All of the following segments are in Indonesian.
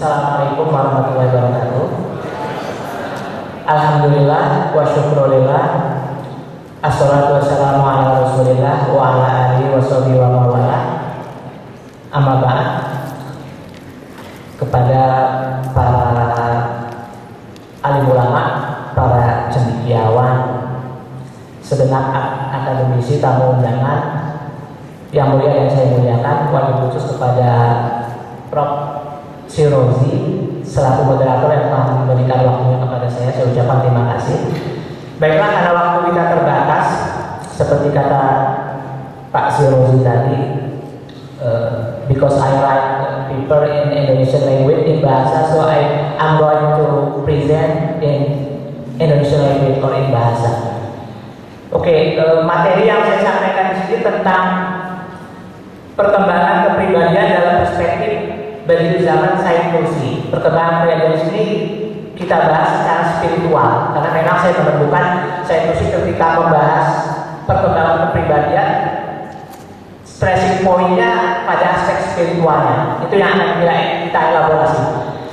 Assalamualaikum warahmatullahi wabarakatuh. Alhamdulillah wa syukrulillah. Assalatu wassalamu ala rasulillah wa ala alihi wa sahbihi wa mawala. Amma ba'd. Kepada para alim ulama, para cendekiawan, segenap akademisi, tamu undangan yang mulia yang saya muliakan, wabil khusus kepada Prof. Syrozi selaku moderator yang telah memberikan waktunya kepada saya ucapkan terima kasih. Baiklah, karena waktu kita terbatas, seperti kata Pak Syrozi tadi, because I write paper in Indonesian language in bahasa, so I'm going to present in Indonesian language or in bahasa. Oke, materi yang saya sampaikan di sini tentang perkembangan kepribadian dalam perspektif bagi zaman Said Nursi. Perkembangan kepribadian di sini kita bahas secara spiritual, karena memang saya menemukan Said Nursi ketika membahas perkembangan kepribadian, stressing pointnya pada aspek spiritualnya. Itu yang akan kita elaborasi.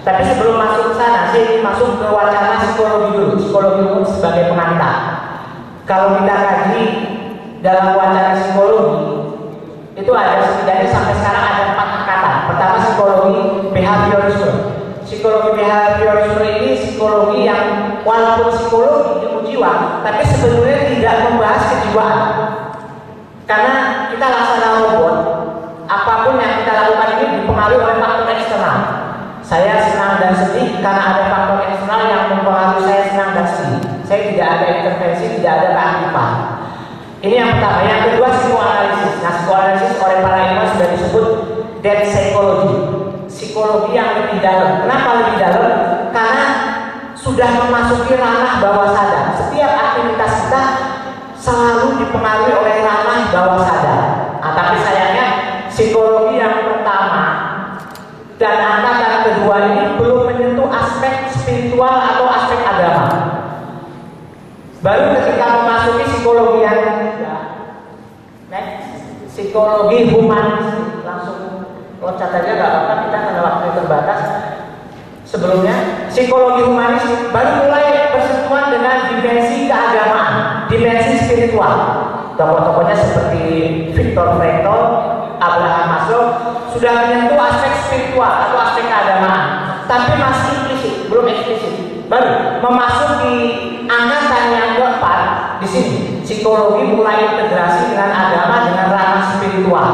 Tapi sebelum masuk ke sana, saya masuk ke wacana psikologi dulu. Psikologi umum sebagai pengantar. Kalau kita kaji dalam wacana psikologi, itu ada setidaknya sampai sekarang ada 4 angkatan. Pertama, psikologi behaviorisme. Psikologi behaviorisme ini psikologi yang walaupun psikologi ilmu jiwa, tapi sebenarnya tidak membahas kejiwaan. Karena kita laksana robot, apapun yang kita lakukan ini dipengaruhi oleh faktor eksternal. Saya senang dan sedih karena ada faktor eksternal yang mempengaruhi saya senang dan sedih. Saya tidak ada intervensi, tidak ada keaktifan. Ini yang pertama. Yang kedua, psikoanalisis. Nah, psikoanalisis oleh para ilmuwan sudah disebut depth psychology, psikologi yang lebih dalam. Kenapa lebih dalam? Karena sudah memasuki ranah bawah sadar. Setiap aktivitas kita selalu dipengaruhi oleh ranah bawah sadar. Nah, tapi sayangnya psikologi yang pertama dan angkatan kedua ini belum menyentuh aspek spiritual atau aspek agama. Baru ketika memasuki psikologi yang ketiga, psikologi humanis, langsung loncat aja gak apa-apa, kita karena waktu terbatas. Sebelumnya, psikologi humanis baru mulai bersentuhan dengan dimensi keagamaan, dimensi spiritual. Tokoh-tokohnya seperti Viktor Frankl, Abraham Maslow sudah menyentuh aspek spiritual atau aspek keagamaan, tapi masih implisit, belum eksplisit. Baru memasuki angkatan yang keempat, di sini psikologi mulai integrasi dengan agama, dengan ranah spiritual,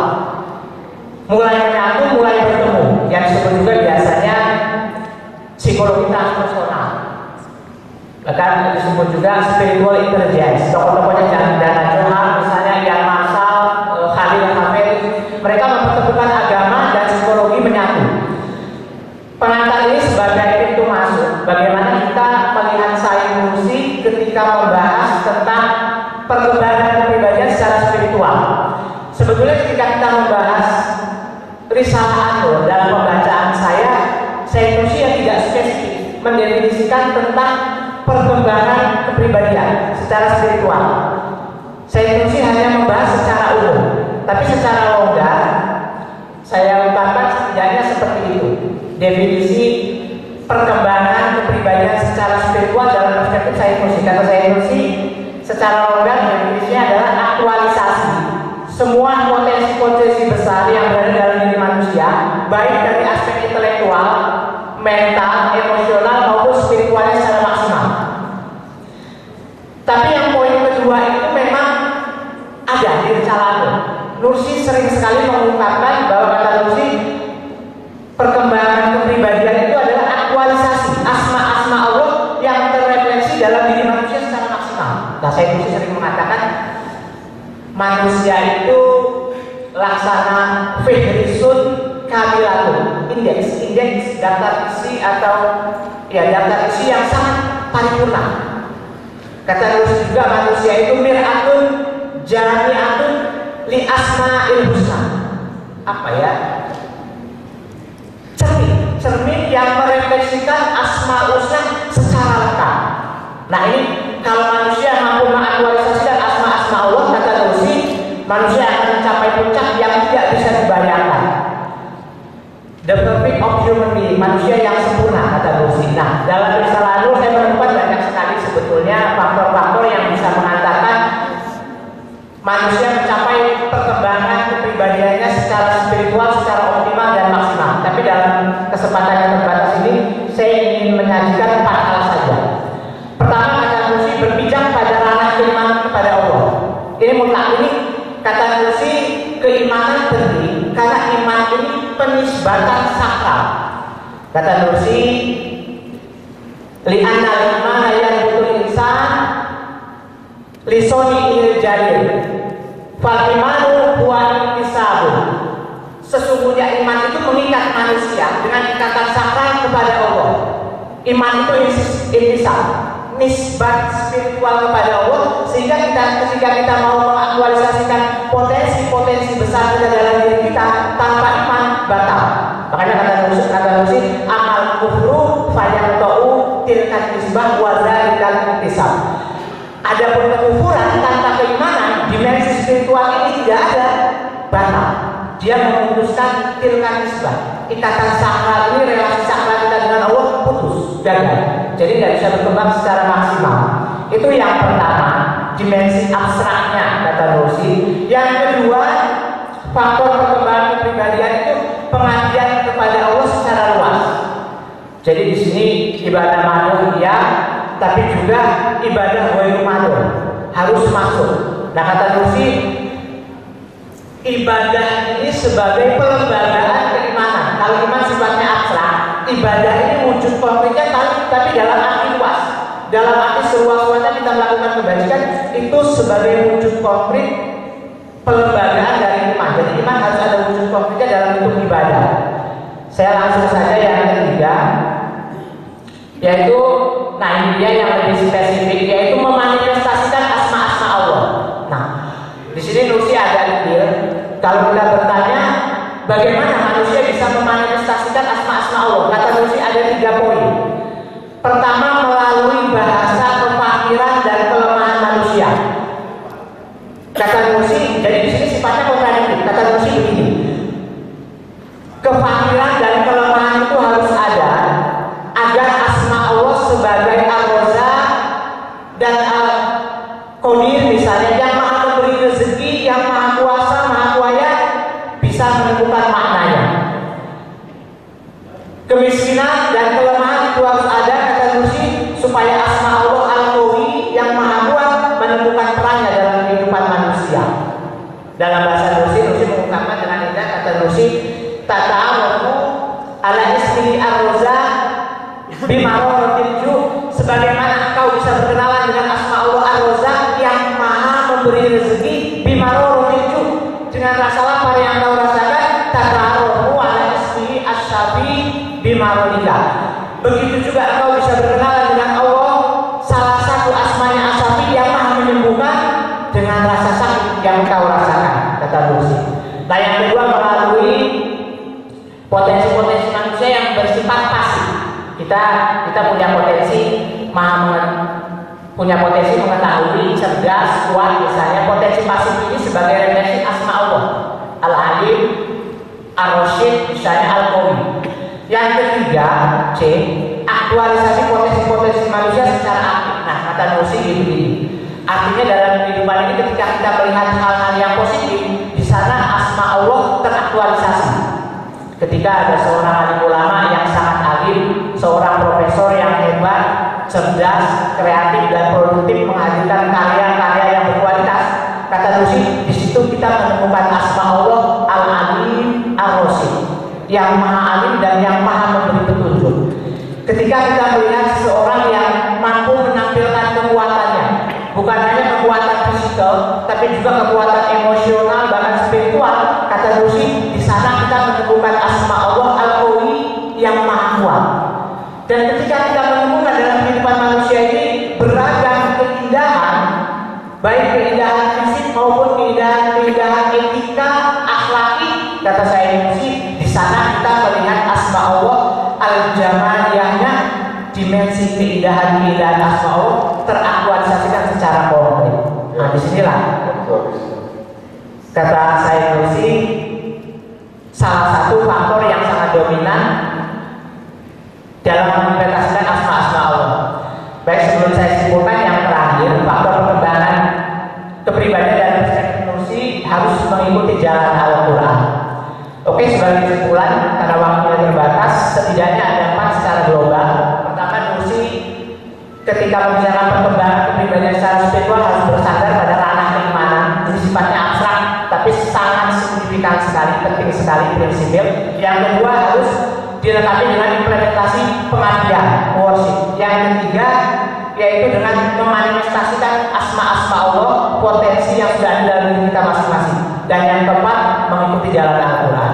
mulai menyatu, mulai bertemu, yang disebut juga biasanya psikologi transpersonal, bahkan disebut juga spiritual intelligence. Tokoh-tokohnya Dana Johar, misalnya Ian Marshall, Khalil Hafez, mereka mempertemukan agama dan psikologi menyatu. Pengantar ini sebagai pintu masuk bagaimana kita melihat Said Nursi ketika membahas tentang perkembangan kepribadian secara spiritual. Sebetulnya ketika kita membahas Risalah An-Nur dalam pembacaan saya Said Nursi yang tidak spesifik mendefinisikan tentang perkembangan kepribadian secara spiritual. Said Nursi hanya membahas secara umum, tapi secara longgar saya ungkapkan setidaknya seperti itu. Definisi perkembangan kepribadian secara spiritual dalam perspektif Said Nursi. Kata Said Nursi secara longgar definisinya adalah aktualisasi semua potensi-potensi besar yang berada dalam diri manusia, baik dari aspek intelektual, mental, emosional maupun spiritualnya secara maksimal. Tapi yang poin kedua itu memang ada di Risalah An-Nur. Nursi sering sekali mengungkapkan bahwa kata Nursi perkembangan kepribadian itu adalah aktualisasi asma-asma Allah yang terrefleksi dalam diri manusia secara maksimal. Nah, saya Nursi sering mengatakan manusia itu laksana fihrisun kamilatun, indeks daftar isi atau daftar isi yang sangat paripurna. Kata Nursi juga manusia itu mir'atun jami'atun li asma'il husna. Apa ya? Cermin yang merefleksikan asma husna secara lengkap. Nah, ini kalau manusia mampu mengaktualisasikan asma-asma Allah, kata Nursi, manusia akan mencapai puncak yang tidak bisa dibayangkan. The perfect of human being, manusia manusia yang sempurna, kata Rusi. Nah, dalam risalah Nur saya menemukan banyak sekali sebetulnya faktor-faktor yang bisa mengantarkan manusia mencapai perkembangan kepribadiannya secara spiritual, secara optimal dan maksimal. Tapi dalam kesempatan yang terbatas ini, saya ingin menyajikan 4 hal saja. Pertama, kata Rusi, berpijak pada ranah keimanan kepada Allah. Ini mutlak, ini kata Rusi, keimanan penting karena iman ini penisbatan sakral. Kata Rusi, li'anna al-iman yanbutul insan lisoni il-jalil fal imanu huwa intisabun. Sesungguhnya iman itu mengikat manusia dengan ikatan sakral kepada Allah. Iman itu intisab, nisbat spiritual kepada Allah, sehingga ketika kita mau mengaktualisasikan potensi-potensi besar kita dalam diri kita, tanpa iman batal. Makanya kata Rusi, amal kufru fayaqta'u tilkat nisbah wa dzalikal intisab. Adapun kekufuran tanpa keimanan, dimensi spiritual ini tidak ada, batal. Dia memutuskan tilkat nisbah, ikatan sakral ini, relasi sakral kita dengan Allah putus, gagal. Jadi tidak bisa berkembang secara maksimal. Itu yang pertama, dimensi abstraknya, kata Rusi. Yang kedua, faktor perkembangan kepribadian itu pengabdian kepada Allah secara luas. Jadi di sini ibadah manuh ya, tapi juga ibadah ghairu manuh harus masuk. Nah, kata Rusi, ibadah ini sebagai pelembagaan keimanan. Kalau iman sifatnya abstrak, ibadah ini wujud konkretnya tapi dalam arti luas. Dalam arti seluas-luasnya kita melakukan kebajikan itu sebagai wujud konkret pelembagaan dari iman. Jadi iman harus ada wujud konkretnya dalam bentuk ibadah. Saya langsung saja yang ketiga, yaitu, nah ini dia yang lebih spesifik, yaitu memanifestasikan asma-asma Allah. Nah, di sini Rusi agak detail. Kalau kita bertanya bagaimana manusia bisa memanifestasikan asma-asma Allah, kata Rusi ada 3 poin. Pertama, melalui bahasa kefakiran dan kelemahan manusia. Kata Rusi, jadi di sini sifatnya kontradiktif. Kata Rusi begini, kefakiran dan kelemahan itu harus ada agar asma Allah sebagai Al-Razzaq dan Al-Qadir misalnya, yang maha memberi rezeki, yang maha kuasa, maha kuasa, bisa menemukan maknanya. Kemiskinan dan kelemahan itu harus ada, kata Rusi, supaya asma Allah Al-Qawi yang maha kuat menemukan perannya dalam kehidupan manusia. Dalam bahasa Rusi mengungkapkan dengan indah, kata Rusi, tata'awafu ala ismi ar-razzaq bimarorotilju, sebagaimana engkau bisa berkenalan dengan asma Allah Ar-Razzaq yang maha memberi rezeki, bimarorotilju, dengan rasa lapar yang engkau rasakan, tata'awafu ala ismi asy-syafi bimarodika. Begitu juga engkau bisa berkenalan dengan Allah, salah satu asmanya Asy-Syafi yang maha menyembuhkan, dengan rasa sakit yang engkau rasakan, kata Rusi. Nah, yang kedua, melalui potensi-potensi manusia yang bersifat pasif. Kita punya potensi mengetahui, cerdas, kuat, misalnya. Potensi pasif ini sebagai refleksi asma Allah, Al-Alim, Ar-Rasyid, misalnya Al-Qawi. Yang ketiga, C, aktualisasi potensi-potensi manusia secara aktif. Nah, kata Rusi begini, artinya dalam kehidupan ini ketika kita melihat hal-hal yang positif, di sana asma Allah teraktualisasi. Ketika ada seorang alim ulama yang sangat alim, seorang profesor yang hebat, cerdas, kreatif dan produktif, menghadirkan karya-karya yang berkualitas, kata Rusi, di situ kita menemukan asma Allah Al-Alim, Ar-Rasyid, yang maha alim dan yang maha memberi petunjuk. Ketika kita melihat seseorang yang mampu menampilkan kekuatannya, bukan hanya kekuatan fisikal, tapi juga kekuatan emosional bahkan spiritual, kata Rusi, di sana kita menemukan asma Allah Al-Qawi yang maha kuat. Dan ketika kita menemukan dalam kehidupan manusia ini beragam keindahan, baik keindahan fisik maupun keindahan etika, akhlaki, kata saya Rusi, di sana kita melihat asma Allah Al-Jamaliyahnya, dimensi keindahan asma Allah teraktualisasikan secara konkret. Nah, disinilah kata saya Rusi, salah satu faktor yang sangat dominan kalau bicara perkembangan kepribadian secara spiritual harus bersandar pada ranah keimanan. Jadi sifatnya abstrak, tapi sangat signifikan sekali, penting sekali, prinsipil. Yang kedua harus dilengkapi dengan implementasi pengabdian, worship. Yang ketiga yaitu dengan memanifestasikan asma-asma Allah, potensi yang sudah ada dalam diri kita masing-masing. Dan yang keempat, mengikuti jalan Al-Quran.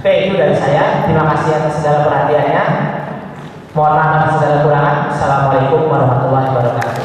Oke, itu dari saya. Terima kasih atas segala perhatiannya. Mohon maaf atas segala kurangan. Assalamualaikum warahmatullahi wabarakatuh.